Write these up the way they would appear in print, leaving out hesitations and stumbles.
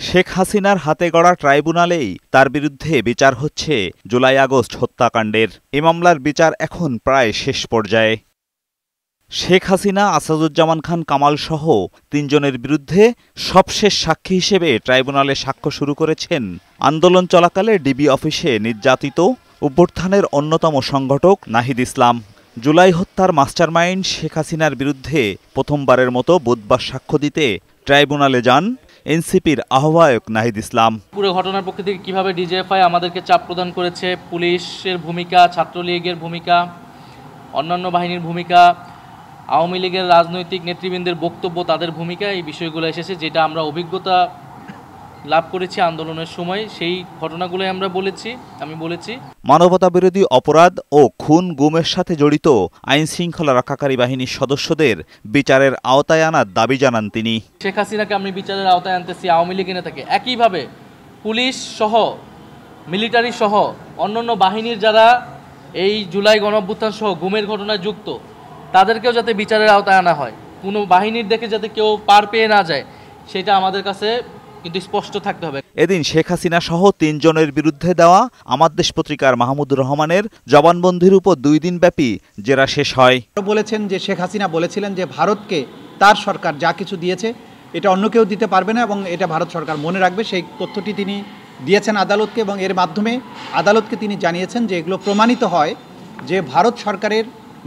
শেখ হাসিনার হাতে গড়া ট্রাইব্যুনালেই তার বিরুদ্ধে বিচার হচ্ছে জুলাই আগস্ট হত্যাকাণ্ডের। এ মামলার বিচার এখন প্রায় শেষ পর্যায়ে। শেখ হাসিনা, আসাদুজ্জামান খান কামাল সহ ৩ জনের বিরুদ্ধে সবশেষ সাক্ষী হিসেবে ট্রাইব্যুনালে সাক্ষ্য শুরু করেছেন আন্দোলন চলাকালে ডিবি অফিসে নির্যাতিত অভ্যুত্থানের অন্যতম সংগঠক নাহিদ ইসলাম। জুলাই হত্যার মাস্টারমাইন্ড শেখ হাসিনার বিরুদ্ধে প্রথমবারের মতো বুধবার সাক্ষ্য দিতে ট্রাইব্যুনালে যান এনসিপির আহ্বায়ক নাহিদ ইসলাম। পুরো ঘটনার পক্ষ থেকে কিভাবে ডিজিএফআই আমাদেরকে চাপ প্রদান করেছে, পুলিশের ভূমিকা, ছাত্রলীগের ভূমিকা, অন্যান্য বাহিনীর ভূমিকা, আওয়ামী লীগের রাজনৈতিক নেতৃবৃন্দের বক্তব্য, তাদের ভূমিকা, এই বিষয়গুলো এসেছে, যেটা আমরা অভিজ্ঞতা লাভ করেছি আন্দোলনের সময়, সেই ঘটনাগুলোই আমি বলেছি। মানবতাবিরোধী অপরাধ ও খুন গুমের সাথে জড়িত আইন শৃঙ্খলা রক্ষাকারী বাহিনীর সদস্যদের বিচারের আওতায় আনার দাবি জানান তিনি। শেখ হাসিনাকে আমি বিচারের আওতায় আনতেছি, আওয়ামী লীগের নেতাকে একইভাবে পুলিশ সহ, মিলিটারি সহ অন্যান্য বাহিনীর যারা এই জুলাই গণঅভ্যুত্থান সহ গুমের ঘটনায় যুক্ত, তাদেরকেও যাতে বিচারের আওতায় আনা হয়, কোনো বাহিনীর দেখে যাতে কেউ পার পেয়ে না যায়, সেটা আমাদের কাছে কিন্তু স্পষ্ট থাকতে হবে। এদিন শেখ হাসিনা সহ ৩ জনের বিরুদ্ধে দেওয়া আমার দেশ পত্রিকার মাহমুদুর রহমানের জবানবন্দির উপর 2 দিনব্যাপী জেরা শেষ হয়। বলেছেন যে শেখ হাসিনা বলেছিলেন যে ভারতকে তার সরকার যা কিছু দিয়েছে এটা অন্য কেউ দিতে পারবে না এবং এটা ভারত সরকার মনে রাখবে। সেই তথ্যটি তিনি দিয়েছেন আদালতকে এবং এর মাধ্যমে আদালতকে তিনি জানিয়েছেন যে এগুলো প্রমাণিত হয় যে ভারত সরকারের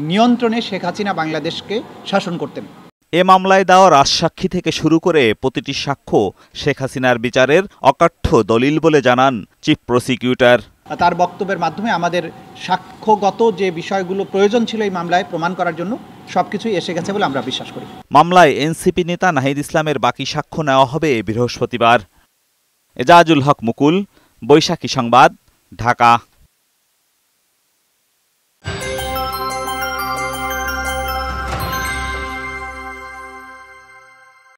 নিয়ন্ত্রণে শেখ হাসিনা বাংলাদেশকে শাসন করতেন। এ মামলায় দেওয়া রাজসাক্ষী থেকে শুরু করে প্রতিটি সাক্ষ্য শেখ হাসিনার বিচারের অকাঠ্য দলিল বলে জানান চিফ প্রসিকিউটর। তার বক্তব্যের মাধ্যমে আমাদের সাক্ষ্যগত যে বিষয়গুলো প্রয়োজন ছিল এই মামলায় প্রমাণ করার জন্য সবকিছুই এসে গেছে বলে আমরা বিশ্বাস করি। মামলায় এনসিপি নেতা নাহিদ ইসলামের বাকি সাক্ষ্য নেওয়া হবে বৃহস্পতিবার। এজাজুল হক মুকুল, বৈশাখী সংবাদ, ঢাকা।